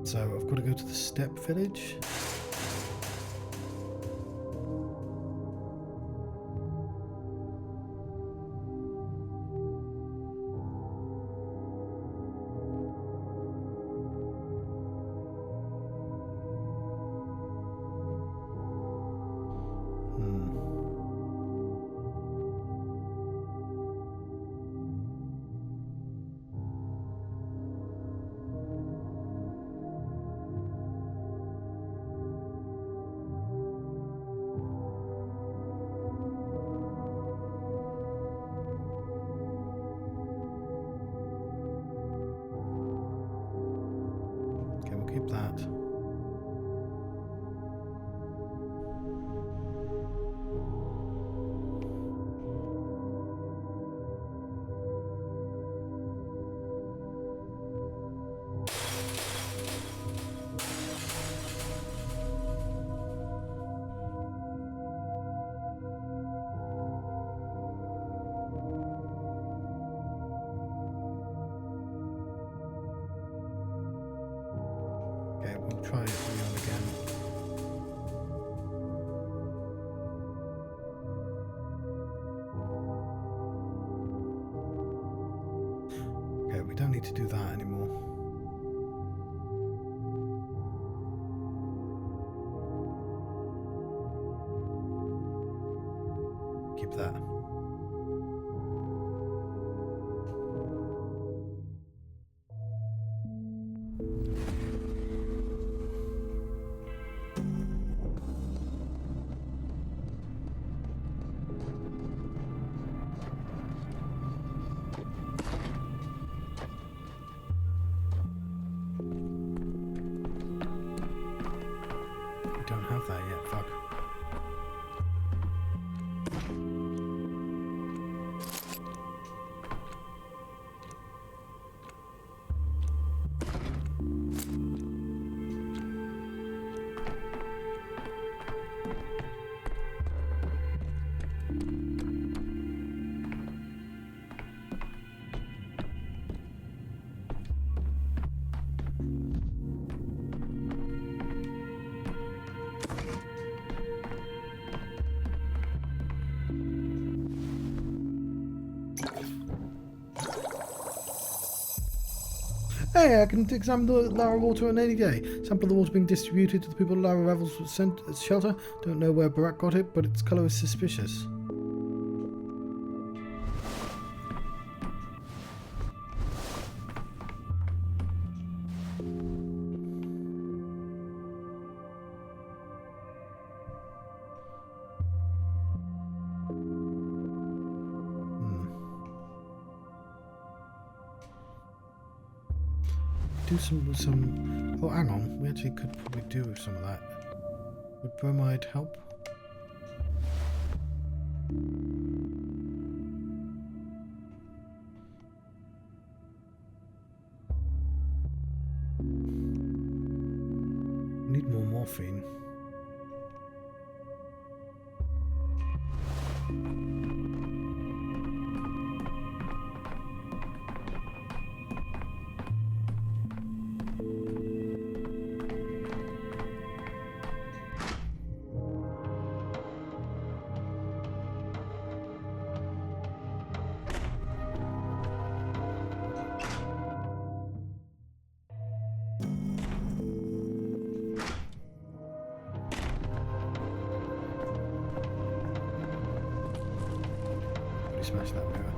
So I've got to go to the step village. That. Okay, we'll try it again. Okay, we don't need to do that anymore. Keep that. Don't have that yet, fuck. Hey, I can examine the Lara water on any day. Sample of the water being distributed to the people Lara Revels sent at shelter. Don't know where Barak got it, but its colour is suspicious. Do some. Oh, hang on. We actually could probably do some of that. Would bromide help? Need more morphine. Smash that mirror.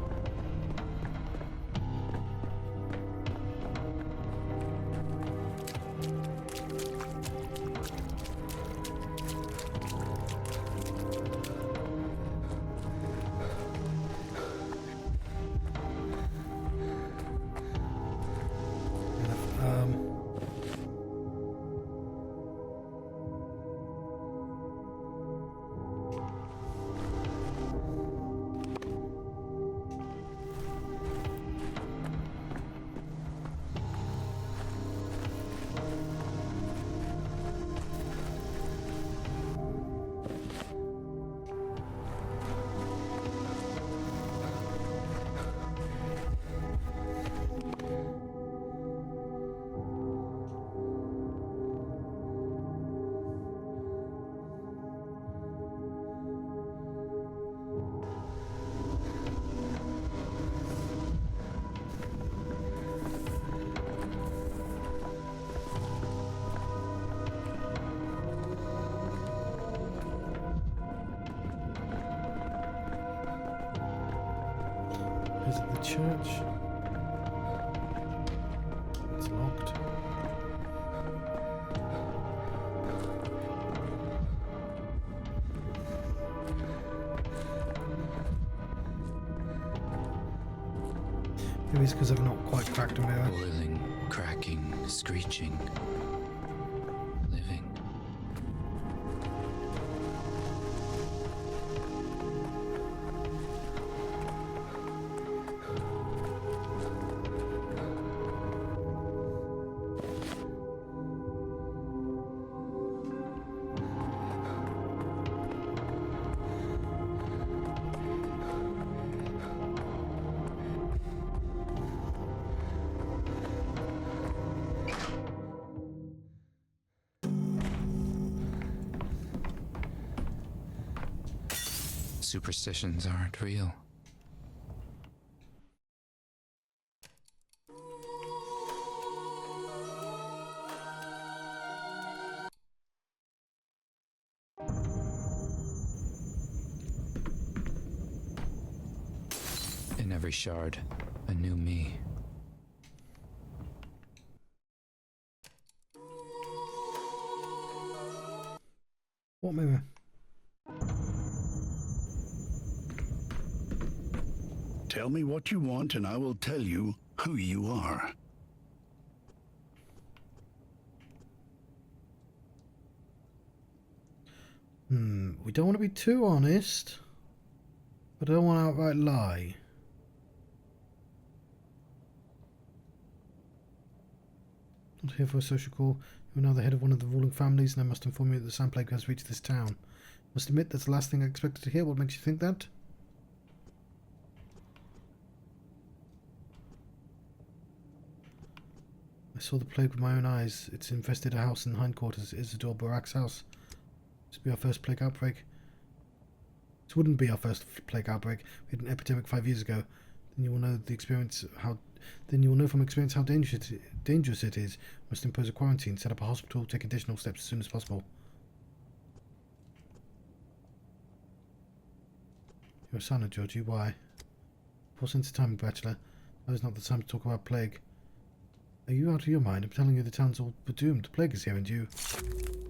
church. It's locked. Maybe it's because I've not quite cracked a mirror. Boiling, cracking, screeching, living. Superstitions aren't real. In every shard, a new me. What mirror? Tell me what you want and I will tell you who you are. We don't want to be too honest, but I don't want to outright lie. Not here for a social call. You're now the head of one of the ruling families, and I must inform you that the sand plague has reached this town. I must admit that's the last thing I expected to hear. What makes you think that? I saw the plague with my own eyes. It's infested a house in hindquarters, Isidor Barak's house. This will be our first plague outbreak. This wouldn't be our first plague outbreak. We had an epidemic 5 years ago. Then you will know from experience how dangerous it is. We must impose a quarantine, set up a hospital, take additional steps as soon as possible. You're a silent, Georgie. Why? Poor sense of timing, Bachelor. Now is not the time to talk about plague. Are you out of your mind? I'm telling you the town's all doomed. The plague is here and you...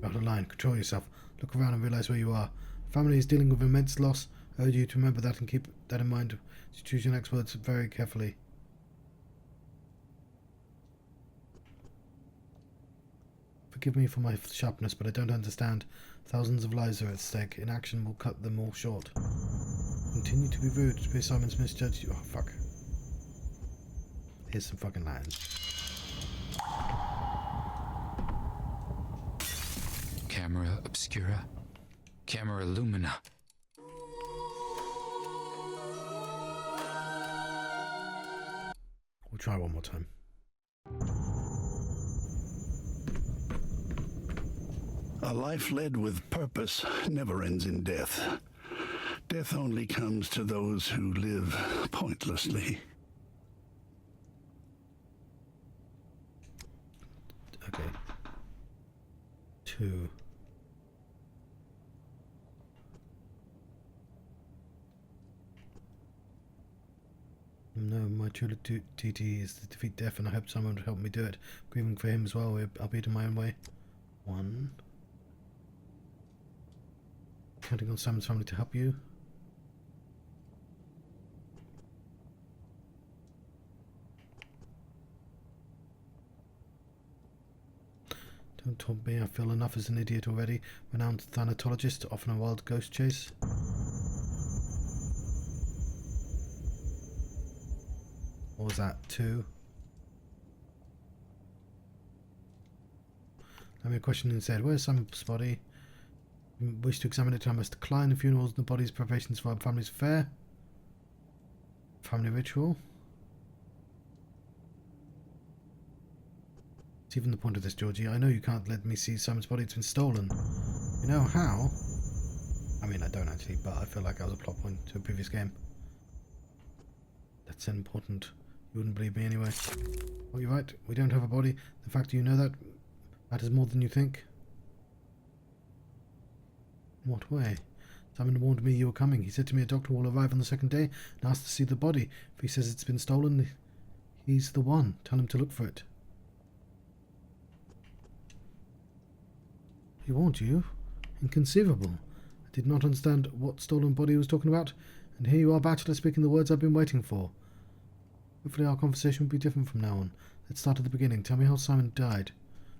You're out of line. Control yourself. Look around and realise where you are. Family is dealing with immense loss. I urge you to remember that and keep that in mind. To choose your next words very carefully. Forgive me for my sharpness, but I don't understand. Thousands of lives are at stake. Inaction will cut them all short. Continue to be rude. To be Simon's misjudged you. Oh, fuck. Here's some fucking lines. Camera obscura. Camera lumina. We'll try one more time. A life led with purpose never ends in death. Death only comes to those who live pointlessly. Okay. 2. No, my true duty is to defeat death, and I hope someone would help me do it. Grieving for him as well, I'll be it in my own way. 1. Counting on Simon's family to help you. Don't taunt me, I feel enough as an idiot already. Renowned thanatologist, often a wild ghost chase. What was that? 2. Let me question instead. Where's Simon's body? Wish to examine it, I must decline the funerals and the body's preparations for our family's affair. Family ritual. It's even the point of this, Georgie. I know you can't let me see Simon's body. It's been stolen. You know how? I mean, I don't actually, but I feel like that was a plot point to a previous game. That's important. You wouldn't believe me anyway. Oh, you're right. We don't have a body. The fact that you know that matters more than you think. In what way? Simon warned me you were coming. He said to me a doctor will arrive on the second day and ask to see the body. If he says it's been stolen, he's the one. Tell him to look for it. He warned you? Inconceivable. I did not understand what stolen body he was talking about, and here you are, Bachelor, speaking the words I've been waiting for. Hopefully our conversation will be different from now on. Let's start at the beginning. Tell me how Simon died.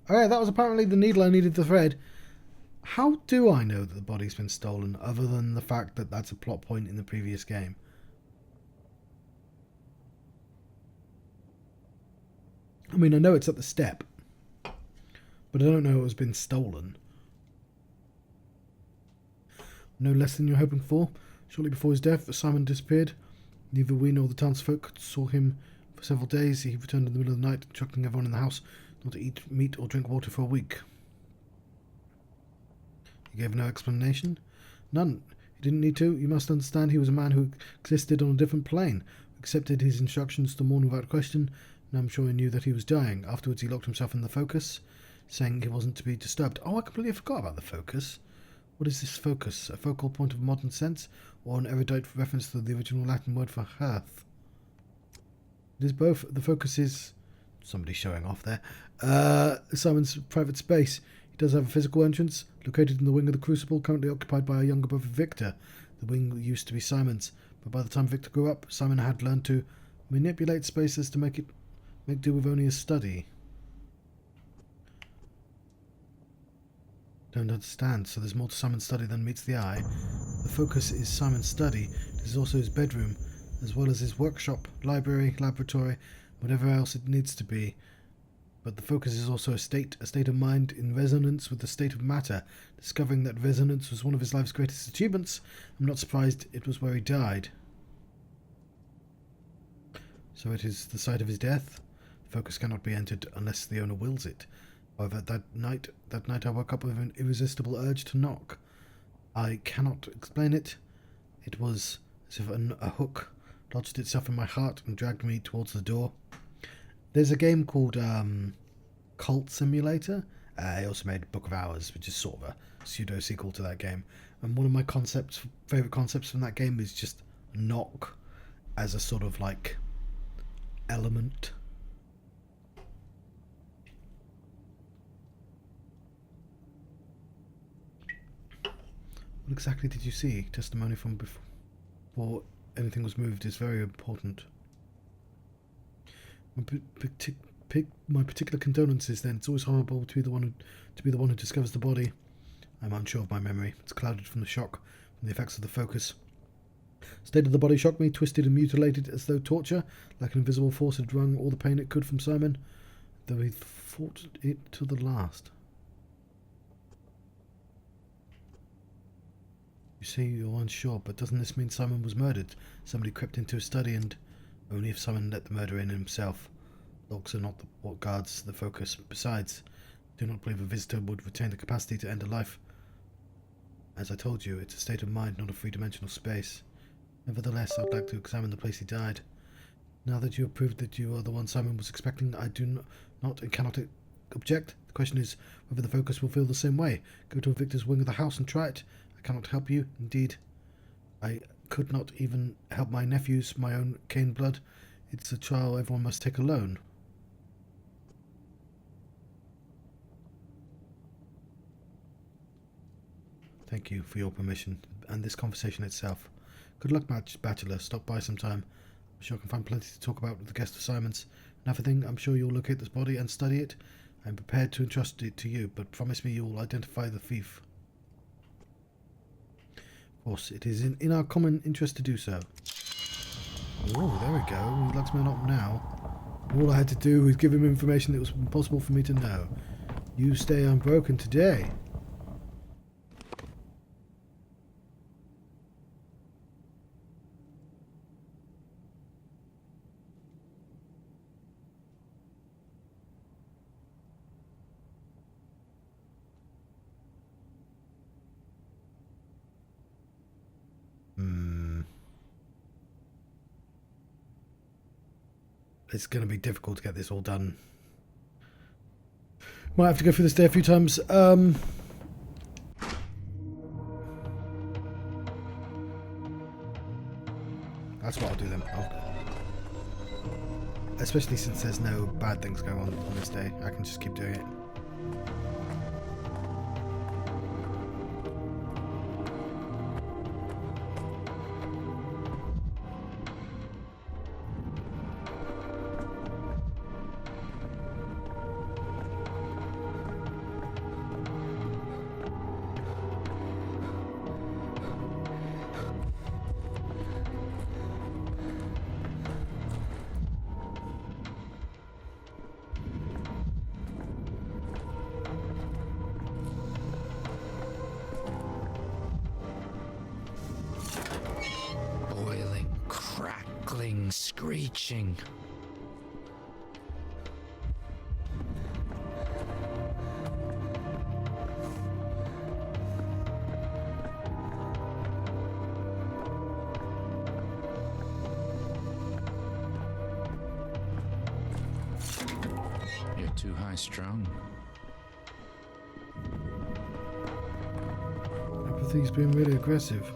Alright, that was apparently the needle I needed to thread. How do I know that the body's been stolen, other than the fact that that's a plot point in the previous game? I mean, I know it's at the step, but I don't know it was been stolen. No less than you're hoping for. Shortly before his death, Simon disappeared. Neither we nor the townsfolk saw him for several days. He returned in the middle of the night, instructing everyone in the house not to eat meat or drink water for a week. He gave no explanation? None. He didn't need to. You must understand he was a man who existed on a different plane, accepted his instructions to mourn without question, and I'm sure he knew that he was dying. Afterwards he locked himself in the focus, saying he wasn't to be disturbed. Oh, I completely forgot about the focus. What is this focus? A focal point of modern sense, or an erudite reference to the original Latin word for hearth? It is both. The focus is... somebody showing off there. Simon's private space. He does have a physical entrance, located in the wing of the Crucible, currently occupied by a younger brother, Victor. The wing used to be Simon's, but by the time Victor grew up, Simon had learned to manipulate spaces to make do with only his study. Don't understand. So there's more to Simon's study than meets the eye. The focus is Simon's study. It is also his bedroom, as well as his workshop, library, laboratory, whatever else it needs to be. But the focus is also a state of mind in resonance with the state of matter. Discovering that resonance was one of his life's greatest achievements, I'm not surprised it was where he died. So it is the site of his death. The focus cannot be entered unless the owner wills it. However, that night I woke up with an irresistible urge to knock. I cannot explain it. It was as if a hook lodged itself in my heart and dragged me towards the door. There's a game called Cult Simulator. He also made Book of Hours, which is sort of a pseudo-sequel to that game. And one of my favourite concepts from that game is just knock as a sort of like element. What exactly did you see? Testimony from before anything was moved is very important. My particular condolences then. It's always horrible to be the one who discovers the body. I'm unsure of my memory. It's clouded from the shock, from the effects of the focus. The state of the body shocked me, twisted and mutilated as though torture, like an invisible force had wrung all the pain it could from Simon, though he fought it to the last. You say you're unsure, but doesn't this mean Simon was murdered? Somebody crept into his study, and only if Simon let the murderer in himself. Locks are not what guards the focus. Besides, I do not believe a visitor would retain the capacity to end a life. As I told you, it's a state of mind, not a three-dimensional space. Nevertheless, I'd like to examine the place he died. Now that you have proved that you are the one Simon was expecting, I do not and cannot object. The question is whether the focus will feel the same way. Go to Victor's wing of the house and try it. I cannot help you. Indeed, I could not even help my nephews, my own Cain blood. It's a trial everyone must take alone. Thank you for your permission and this conversation itself. Good luck, Bachelor. Stop by sometime. I'm sure I can find plenty to talk about with the guest of Simon's. Another thing, I'm sure you'll locate this body and study it. I'm prepared to entrust it to you, but promise me you'll identify the thief. Of course, it is in our common interest to do so. Oh, there we go. He lets me not now. All I had to do was give him information that was impossible for me to know. You stay unbroken today. It's going to be difficult to get this all done. Might have to go through this day a few times. That's what I'll do then. Especially since there's no bad things going on this day, I can just keep doing it. Boiling, crackling, screeching. You're too high-strung. Apathy's been really aggressive.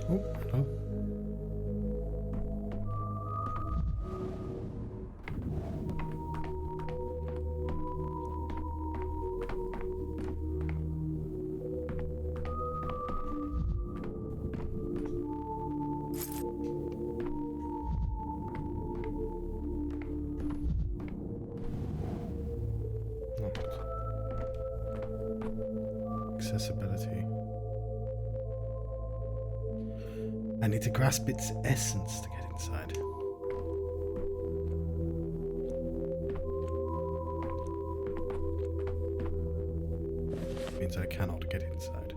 Oh, hello. Accessibility. I need to grasp its essence to get inside. Means I cannot get inside.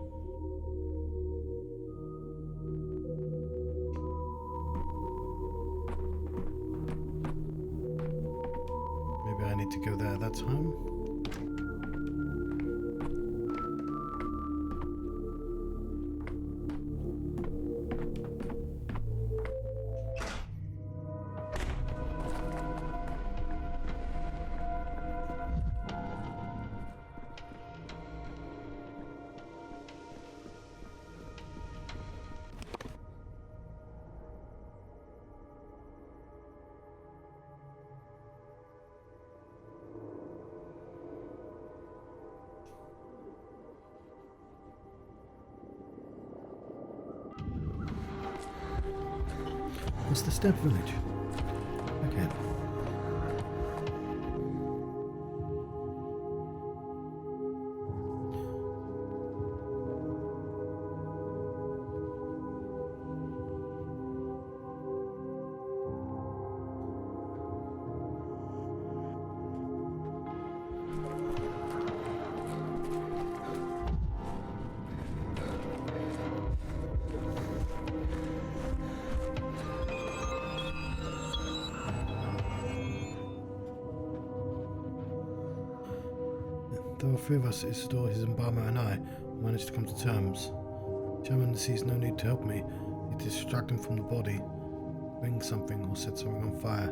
Maybe I need to go there that time. What's the step village? Okay. There were three of us, Isidor, his embalmer, and I, who managed to come to terms. Chairman sees no need to help me. Need to distract him from the body, bring something, or set something on fire.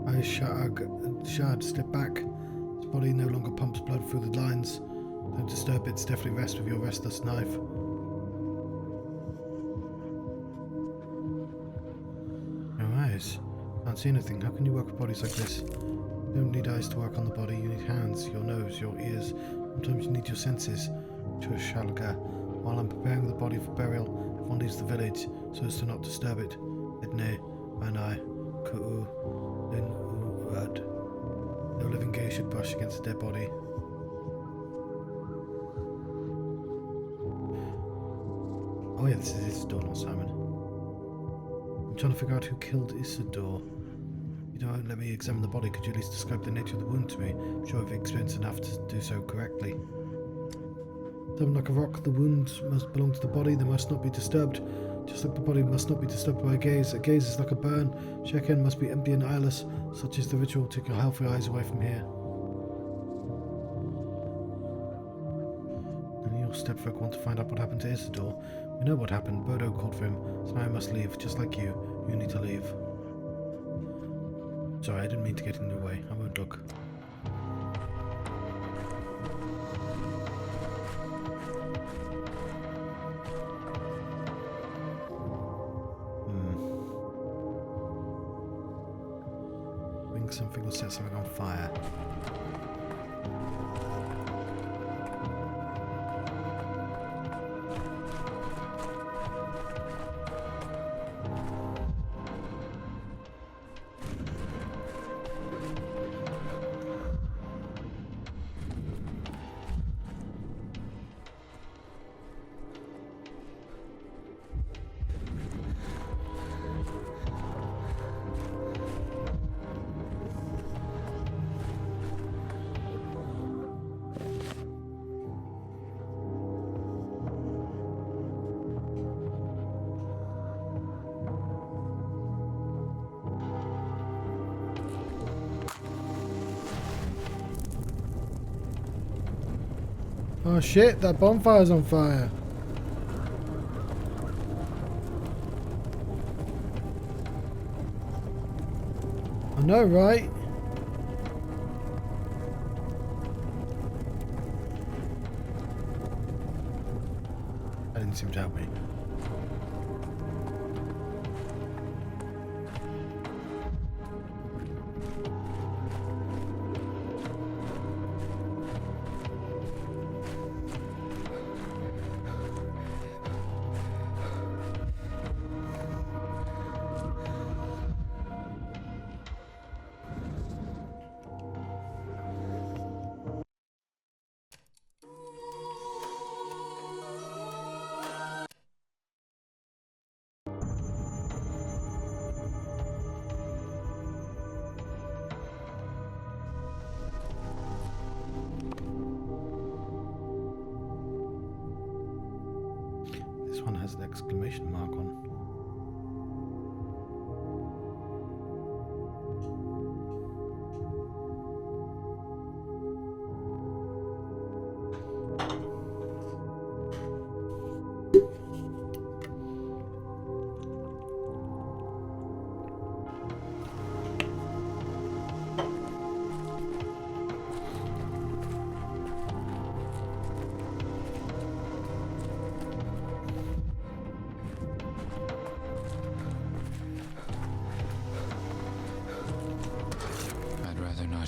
I Shad, step back. His body no longer pumps blood through the lines. Don't disturb it, it's definitely rest with your restless knife. No eyes. Can't see anything. How can you work with bodies like this? You don't need eyes to work on the body, you need hands, your nose, your ears. Sometimes you need your senses. To a Shalga. While I'm preparing the body for burial, everyone leaves the village, so as to not disturb it. Edne, Manai, Ku'u, Lin Urad. No living gaze should brush against a dead body. Oh yeah, this is Isidor, not Simon. I'm trying to figure out who killed Isidor. You don't let me examine the body, could you at least describe the nature of the wound to me? I'm sure I've experienced enough to do so correctly. Something like a rock, the wound must belong to the body, they must not be disturbed. Just like the body must not be disturbed by a gaze. A gaze is like a burn. Check-in must be empty and eyeless. Such is the ritual. Take your healthy eyes away from here. And your stepfolk want to find out what happened to Isidor. We know what happened. Bodo called for him. So now I must leave. Just like you. You need to leave. Sorry, I didn't mean to get in your way. I won't look. Something will set something on fire. Oh shit, that bonfire's on fire. I know, right? That didn't seem to help me. This one has an exclamation mark on.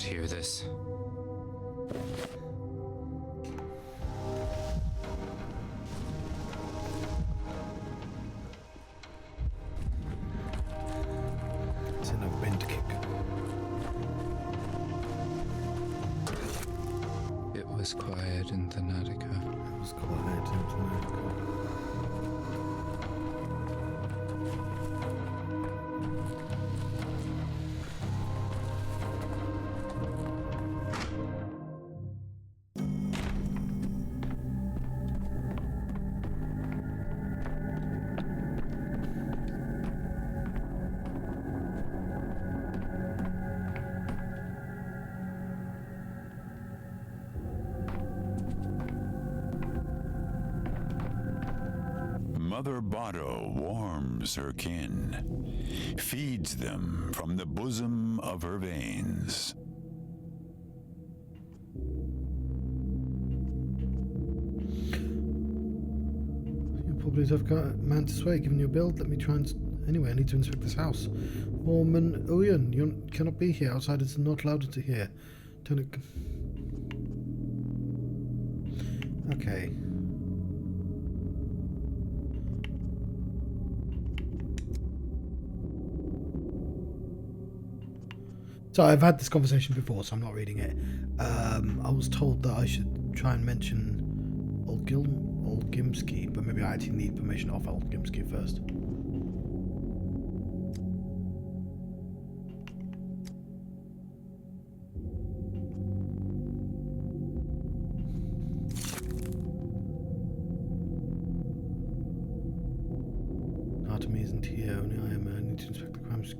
Hear this. It's in a wind kick. It was quiet in Thanatica. It was quiet in Thanatica. Mother Botto warms her kin, feeds them from the bosom of her veins. You probably have got a man to sway given your build. Let me try and... Anyway, I need to inspect this house. Foreman Uyan, you cannot be here. Outside it's not allowed to hear. Turn it... Okay. So I've had this conversation before, so I'm not reading it. I was told that I should try and mention Olgimsky, but maybe I actually need permission off Olgimsky first. enemy isn't here, only I am. I need to inspect the crime scene.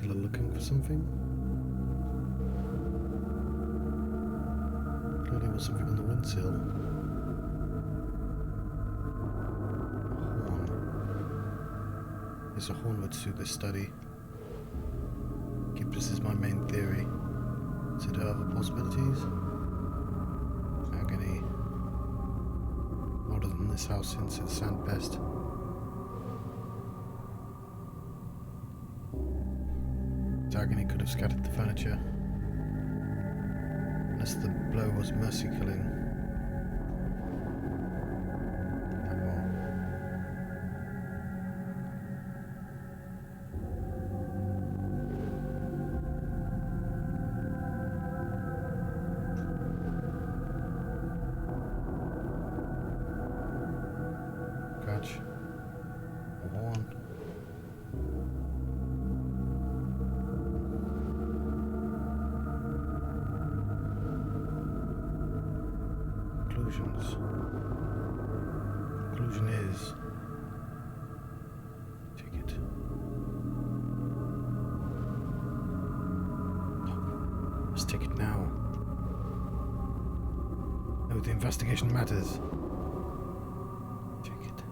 Looking for something? Clearly there was something on the windsill. A horn. Yes, a horn would suit this study. This is my main theory. So do I have possibilities? Agony. Older than this house since it's Sand Pest. Agony could have scattered the furniture. Unless the blow was mercy killing. Catch. A horn. Conclusion is take it. No, let's take it now. No, the investigation matters. Take it.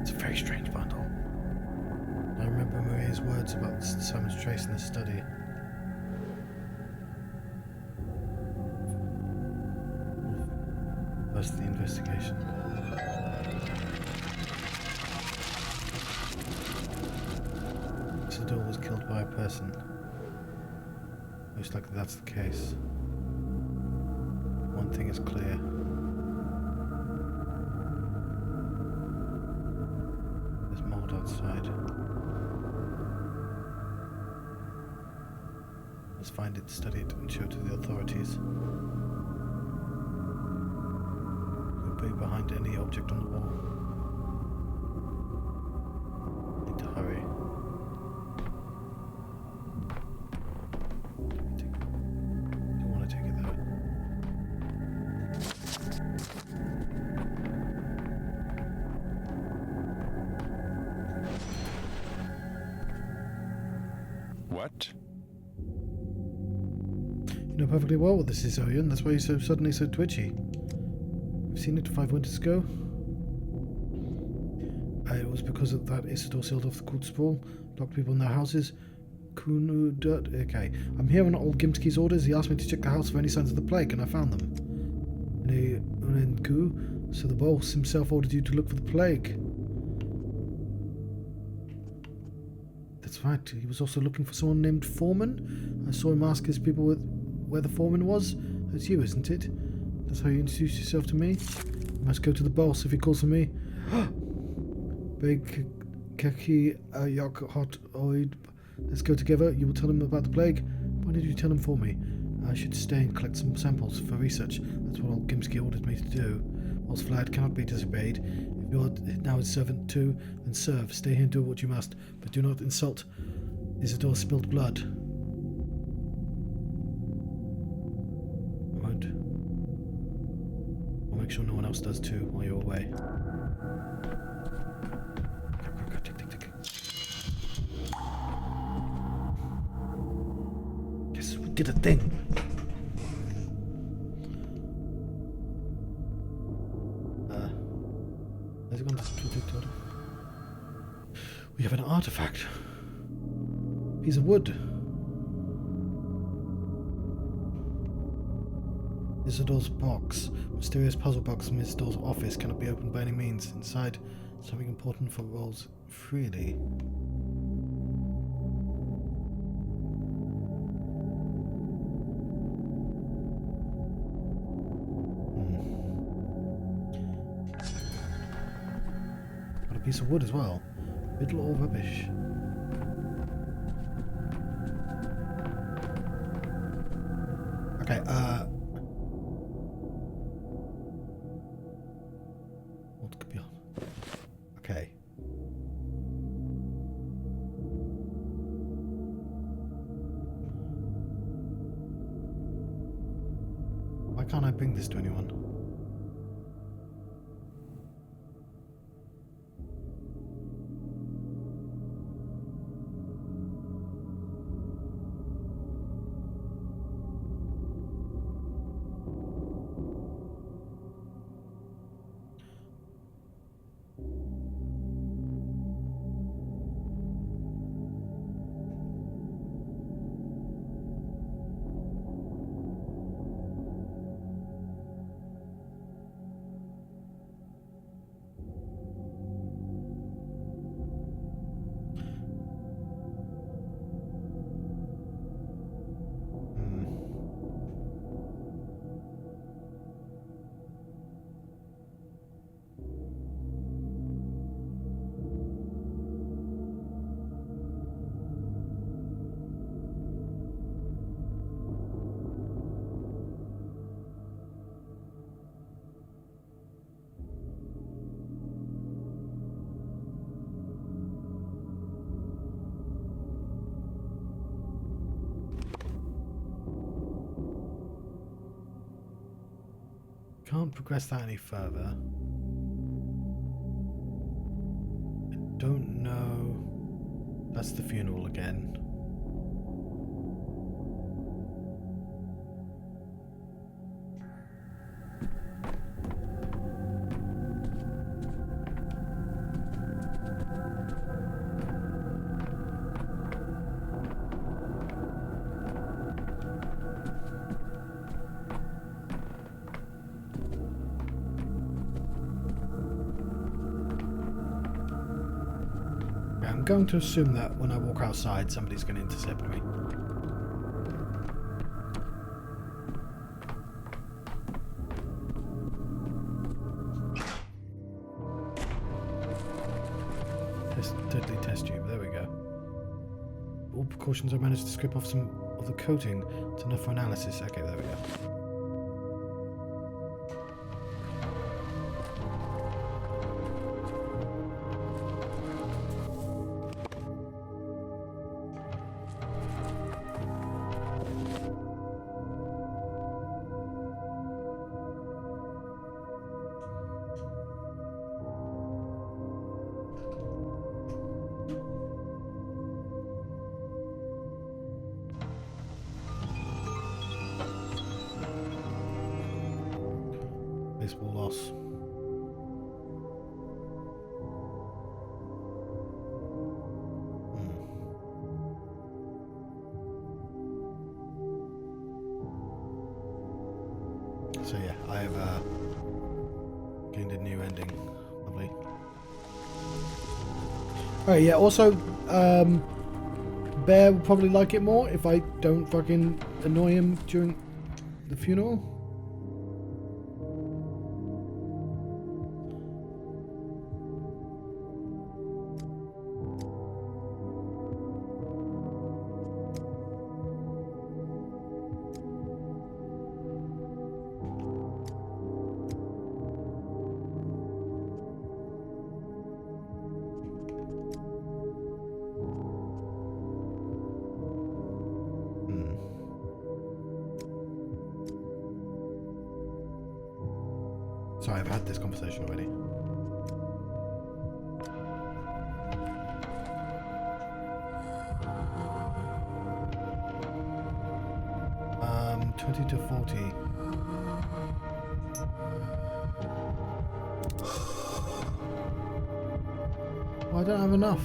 It's a very strange bundle. I remember Maria's words about Simon's trace in the study. First, the investigation. Isidor was killed by a person. Most likely that's the case. One thing is clear. There's mold outside. Let's find it, study it, and show it to the authorities. We'll be behind any object on the wall. Need to hurry. Don't want to take it there. What? You know perfectly well what this is, Orion. That's why you're suddenly so twitchy. You've seen it 5 winters ago? It was because of that Isidor sealed off the court sprawl, locked people in their houses. Okay. I'm here on old Gimski's orders. He asked me to check the house for any signs of the plague, and I found them. So the boss himself ordered you to look for the plague. That's right. He was also looking for someone named Foreman. I saw him ask his people where the foreman was. That's you, isn't it? That's how you introduced yourself to me? You must go to the boss if he calls for me. Big Keki Yok Hot Oid. Let's go together. You will tell him about the plague. Why did you tell him for me? I should stay and collect some samples for research. That's what old Gimski ordered me to do. Whilst Vlad cannot be disobeyed. If you're now his servant too, then serve. Stay here and do what you must. But do not insult Isidor's spilled blood. I won't. I'll make sure no one else does too while you're away. Yes, we did a thing. total. We have an artifact. Piece of wood. Isidor's box. Mysterious puzzle box in Isidor's office cannot be opened by any means. Inside, something important for rolls freely. Got a piece of wood as well. Middle or rubbish? Okay, what could be on? Okay. Why can't I bring this to anyone? Can't progress that any further. I don't know. That's the funeral again. I'm going to assume that when I walk outside, somebody's going to intercept me. Deadly test tube. There we go. All precautions, I managed to scrape off some of the coating. It's enough for analysis. Okay, there we go. Baseball loss. So yeah, I have gained a new ending. Lovely. Alright, yeah, also Bear will probably like it more if I don't fucking annoy him during the funeral. Sorry, I've had this conversation already. Um, 20 to 40. Well, I don't have enough.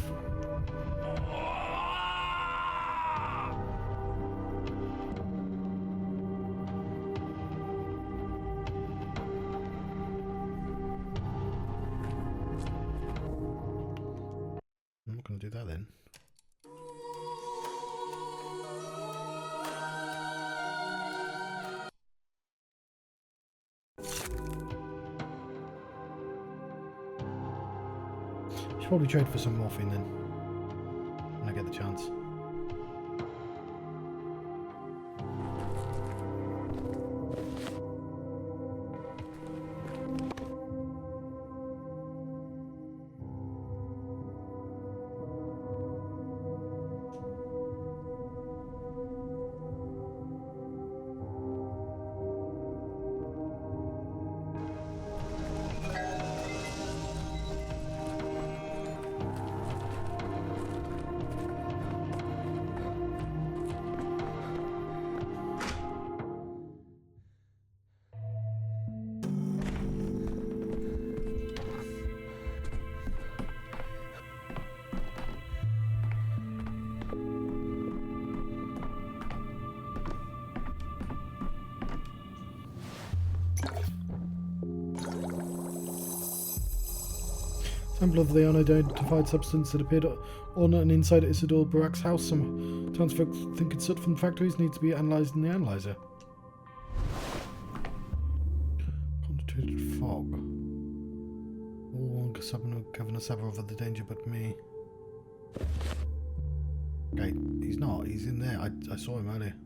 I'm not going to do that then. Should probably trade for some morphine then, when I get the chance. Sample of the unidentified substance that appeared on and inside Isidor Barak's house. Some townsfolk think it's soot from factories, needs to be analysed in the analyzer. Concentrated fog. All one governor Savor of the danger but me. Okay, he's not. He's in there. I saw him earlier.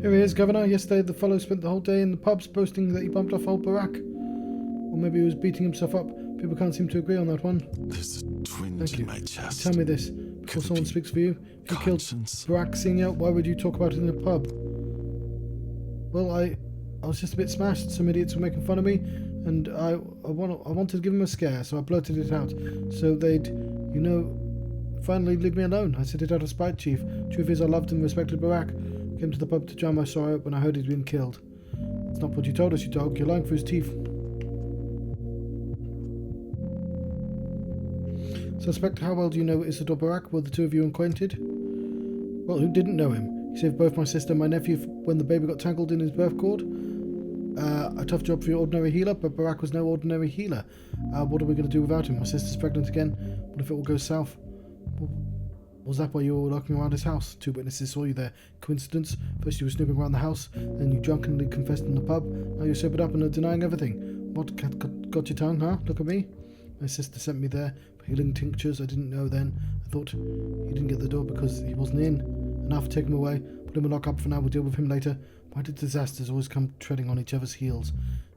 Here he is, Governor. Yesterday the fellow spent the whole day in the pubs boasting that he bumped off old Barak. Or maybe he was beating himself up. People can't seem to agree on that one. There's a twinge Thank you. in my chest. Tell me this, before someone speaks for you. If you killed Conscience. Barak Senior, why would you talk about it in a pub? Well, I was just a bit smashed. Some idiots were making fun of me, and I wanted to give them a scare, so I blurted it out. So they'd, finally leave me alone. I said it out of spite, Chief. Truth is, I loved and respected Barak. Came to the pub to dry my sorrow when I heard he'd been killed. It's not what you told us, you dog. You're lying for his teeth. Suspect, how well do you know Isidor Barak? Were the two of you acquainted? Well, who didn't know him? He saved both my sister and my nephew when the baby got tangled in his birth cord. A tough job for your ordinary healer, but Barak was no ordinary healer. What are we going to do without him? My sister's pregnant again. What if it all goes south? Was that why you were lurking around his house? 2 witnesses saw you there. Coincidence? First you were snooping around the house, then you drunkenly confessed in the pub. Now you're sobered up and are denying everything. What got your tongue, huh? Look at me. My sister sent me there for healing tinctures. I didn't know then. I thought he didn't get the door because he wasn't in. And after taking him away, Put him in lockup for now, we'll deal with him later. Why do disasters always come treading on each other's heels?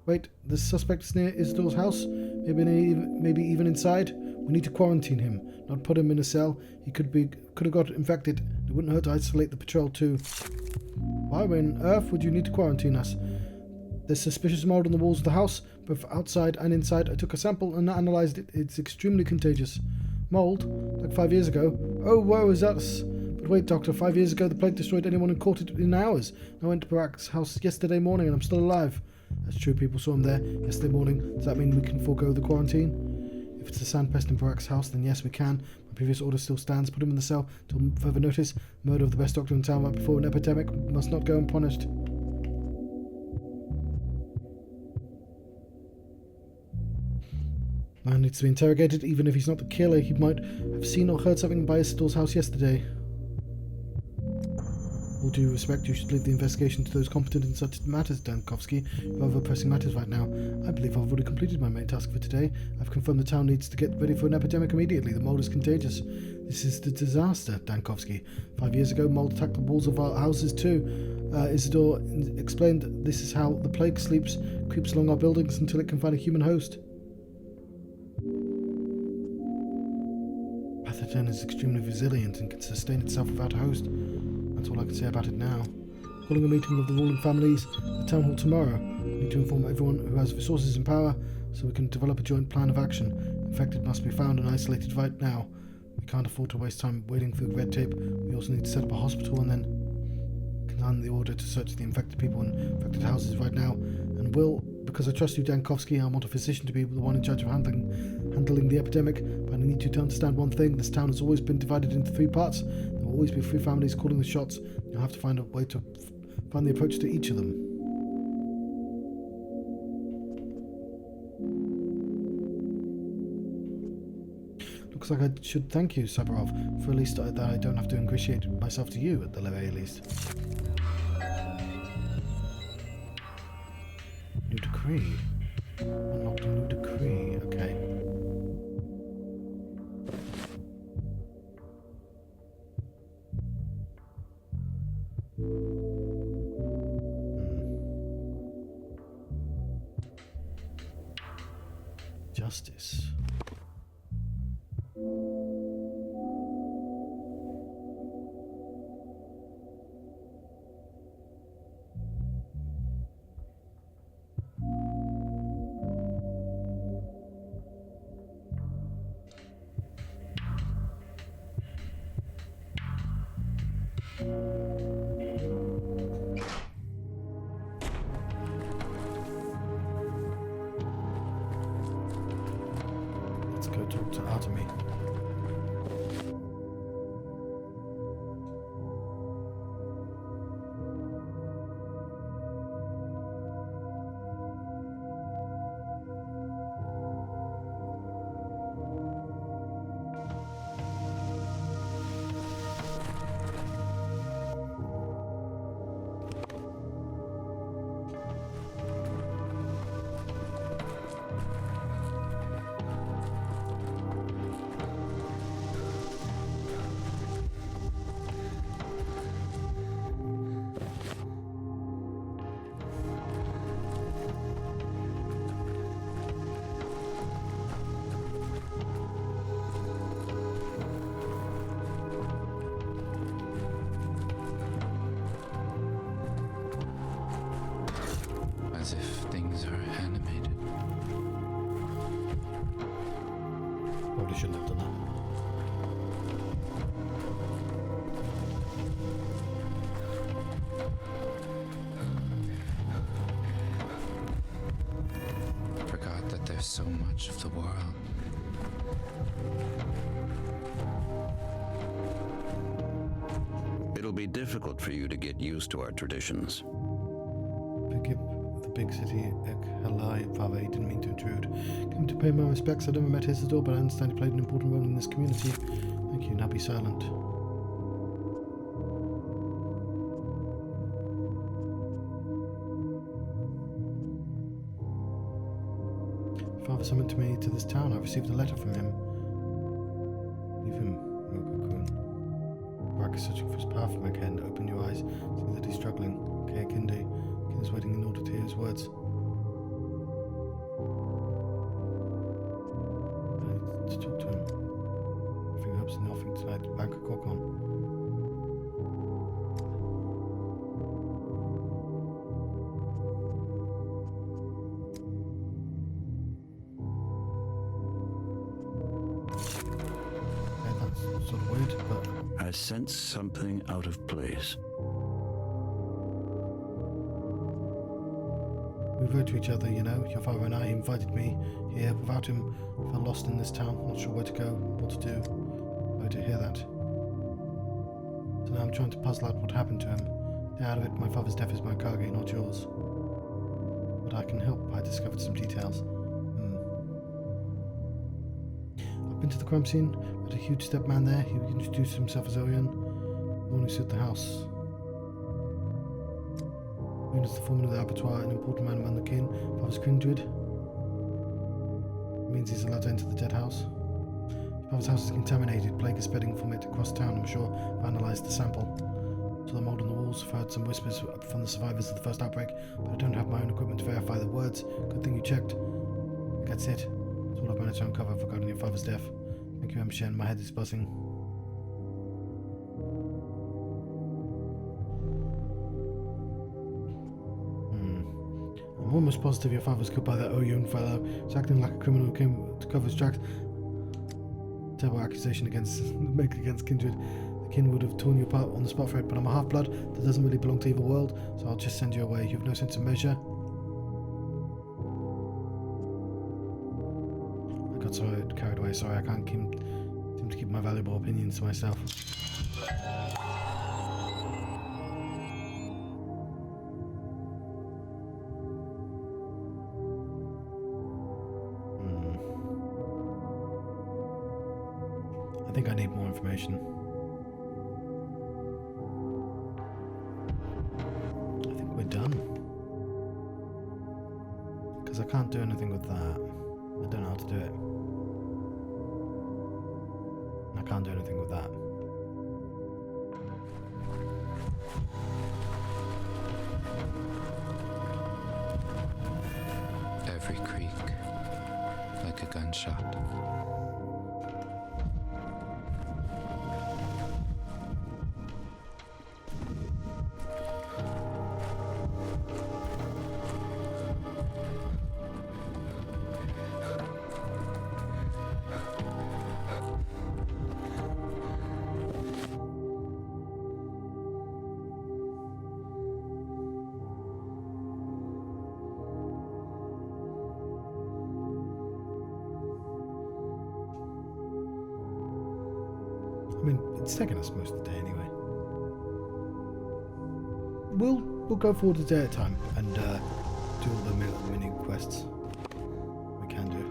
Wait, the suspect is near Isidor's house? Maybe even inside? We need to quarantine him, not put him in a cell. He could have got infected. It wouldn't hurt to isolate the patrol too. Why on earth would you need to quarantine us? There's suspicious mold on the walls of the house, both outside and inside. I took a sample and analysed it. It's extremely contagious. Mold? Like 5 years ago? Oh, woe is us! But wait, Doctor, 5 years ago the plague destroyed anyone who caught it in hours. I went to Barak's house yesterday morning and I'm still alive. That's true, people saw him there yesterday morning. Does that mean we can forego the quarantine? If it's the Sand Pest in Barak's house, then yes, we can. My previous order still stands. Put him in the cell till further notice. Murder of the best doctor in town right before an epidemic must not go unpunished. Man needs to be interrogated. Even if he's not the killer, he might have seen or heard something by Isidor's house yesterday. All due respect, you should leave the investigation to those competent in such matters, Dankovsky. You have other pressing matters right now. I believe I've already completed my main task for today. I've confirmed the town needs to get ready for an epidemic immediately. The mold is contagious. This is the disaster, Dankovsky. 5 years ago, mold attacked the walls of our houses too. Isidor explained this is how the plague creeps along our buildings until it can find a human host. Pathogen is extremely resilient and can sustain itself without a host. That's all I can say about it now. Calling a meeting of the ruling families at the town hall tomorrow. We need to inform everyone who has resources and power so we can develop a joint plan of action. Infected must be found and isolated right now. We can't afford to waste time waiting for red tape. We also need to set up a hospital and then command the order to search the infected people in infected houses right now. And because I trust you, Dankovsky, I want a physician to be the one in charge of handling the epidemic. But I need you to understand one thing. This town has always been divided into 3 parts. There will always be 3 families calling the shots. You'll have to find a way to find the approach to each of them. Looks like I should thank you, Sabarov, for at least that I don't have to ingratiate myself to you at the very least. New decree. Unlocked a new decree. Okay. Justice. Let's go talk to Artemy. As if things are animated. Probably shouldn't have done that. Forgot that there's so much of the world. It'll be difficult for you to get used to our traditions. Forgive the big city, Ekhalai, Father, he didn't mean to intrude. Came to pay my respects. I never met Isidor, but I understand he played an important role in this community. Thank you, now be silent. Father summoned me to this town. I received a letter from him. Leave him, Mogokun. back, searching for his path from again. Open your eyes, see that he's struggling. Okay, Kinde. Kinde's waiting in order to hear his words. I need to talk to him. Nothing helps in the offing tonight. Bank of Gorkho. Okay, that's sort of weird, but I sense something out of place. we wrote to each other, you know, your father and I. He invited me here. Without him, I felt lost in this town, not sure where to go, what to do. Sorry to hear that. So now I'm trying to puzzle out what happened to him. Stay out of it. My father's death is my Kage, not yours. But I can help. I discovered some details. I've been to the crime scene. Met a huge step man there. He introduced himself as Orion, the one who sued the house. Known as the foreman of the abattoir, an important man among the kin. Father's kindred. It means he's allowed to enter the dead house. Father's house is contaminated. Plague is spreading from it across town. I'm sure I've analysed the sample. Saw the mold on the walls. I've heard some whispers from the survivors of the first outbreak, but I don't have my own equipment to verify the words. Good thing you checked. That's it. That's all I've managed to uncover regarding your father's death. Thank you, M. Shen. My head is buzzing. I'm almost positive your father was killed by that young fellow. He's acting like a criminal who came to cover his tracks. Terrible accusation made against kindred. The kin would have torn you apart on the spot for it, but I'm a half-blood that doesn't really belong to either world, so I'll just send you away. You have no sense of measure. I got so carried away. Sorry, I can't seem to keep my valuable opinions to myself. I think I need more information. I think we're done. Because I can't do anything with that. I don't know how to do it. I can't do anything with that. Every creak, like a gunshot. I mean, it's taken us most of the day anyway. We'll go forward a day at a time and do all the mini quests we can do.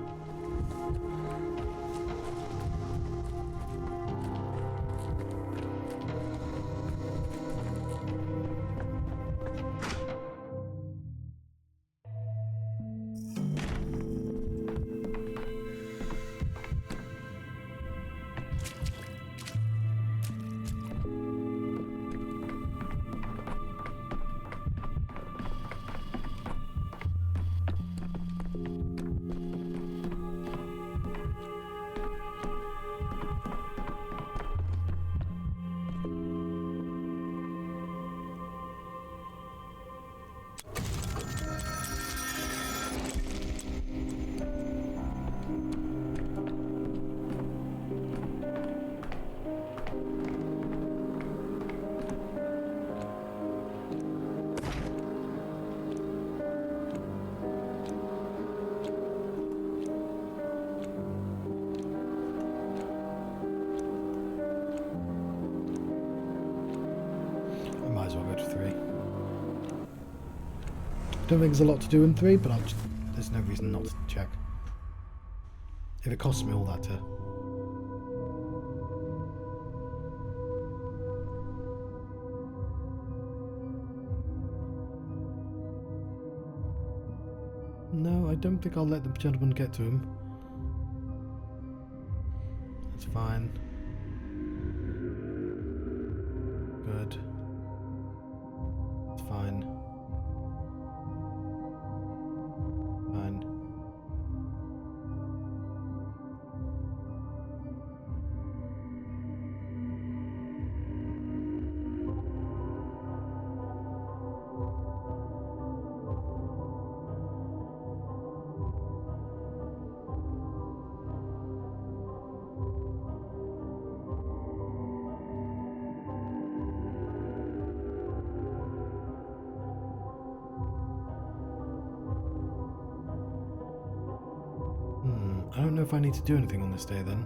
Might as well go to 3. Don't think there's a lot to do in 3, but there's no reason not to check. If it costs me all that to... No, I don't think I'll let the gentleman get to him. That's fine. don't know if I need to do anything on this day then.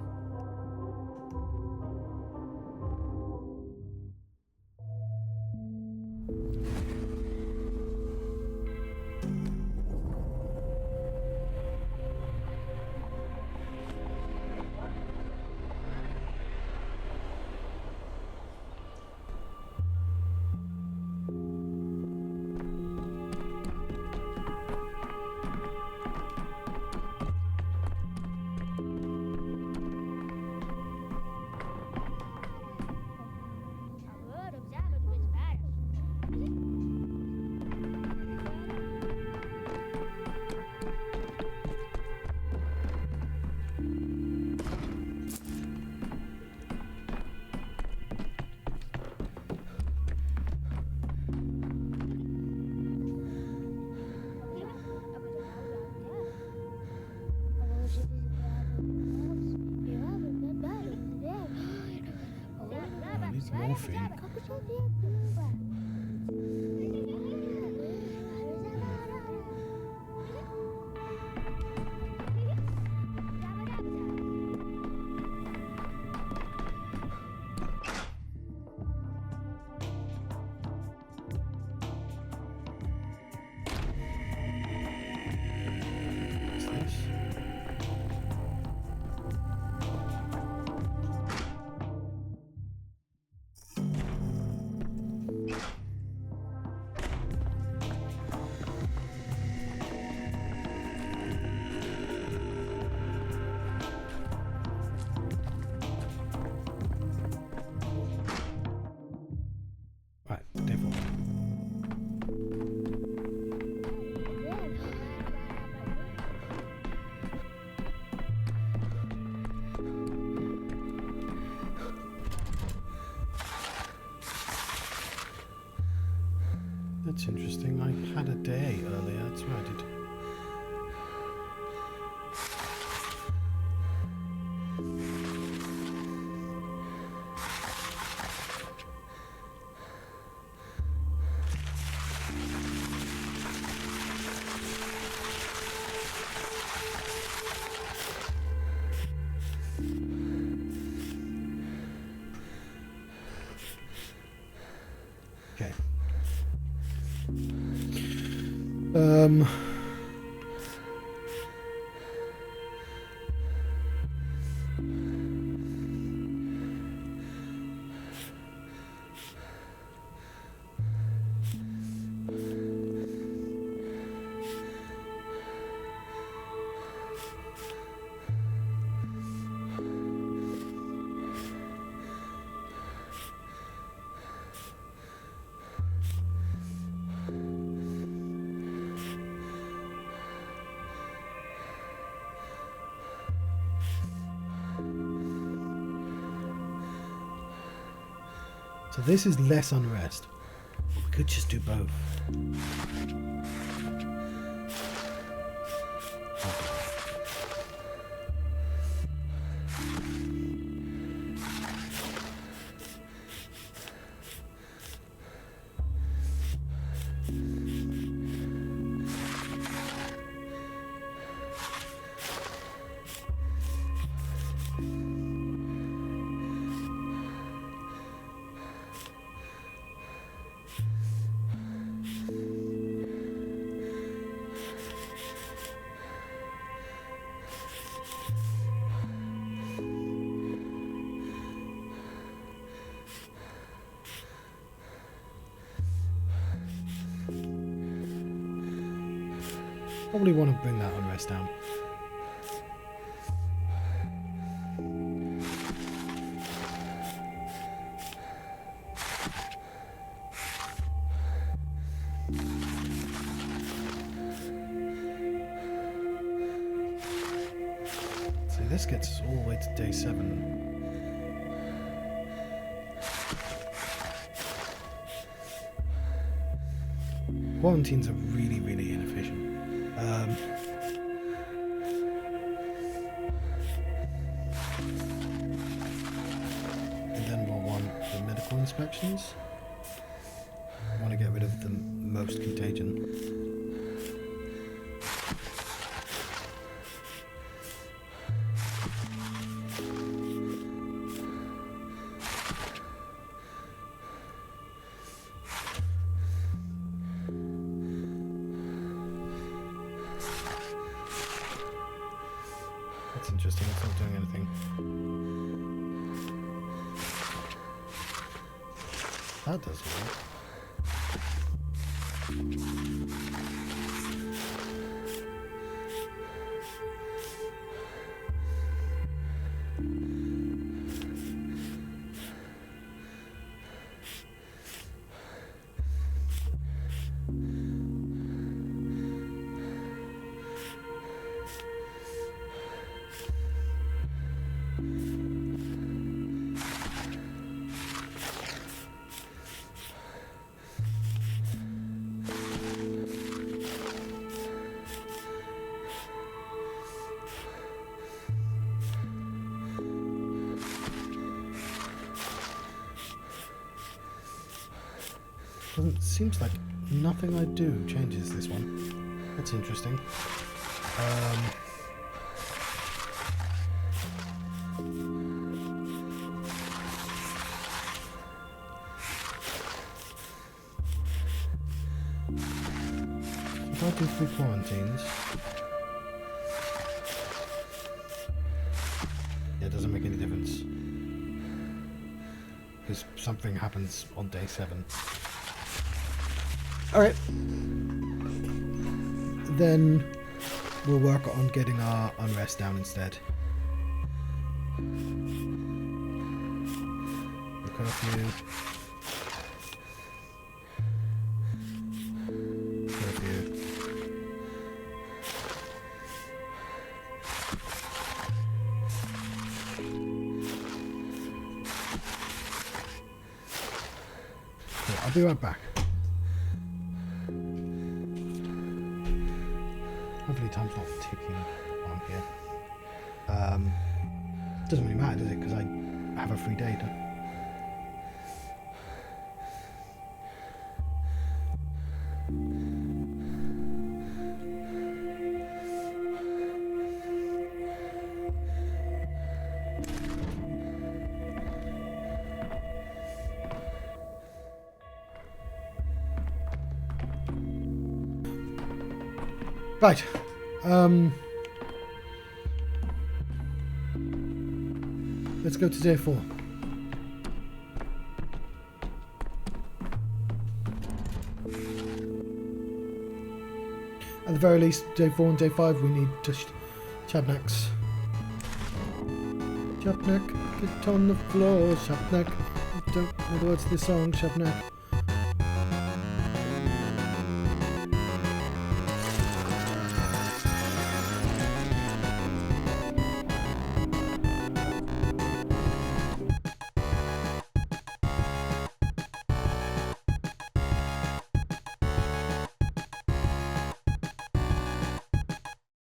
Morphine. What's this? Right, devil. That's interesting. I had a day earlier. That's right. I did. Okay. So this is less unrest. We could just do both. Probably want to bring that unrest down. See, this gets us all the way to day 7. Quarantines are really, really inefficient. And then we'll want the medical inspections. I want to get rid of the most contagion. That's interesting. It's not doing anything. That does work. Seems like nothing I do changes this one. That's interesting. If I do 3 quarantines, yeah, it doesn't make any difference. Because something happens on day 7. Alright. Then we'll work on getting our unrest down instead. The curfew. Curfew. Okay, I'll be right back. Hopefully time's not ticking on here. Doesn't really matter, does it? Because I have a free day. Right. Let's go to day 4. At the very least, day 4 and day 5, we need to Shabnaks. Shabnak, get on the floor, Shabnak. I don't know the words to this song, Shabnak.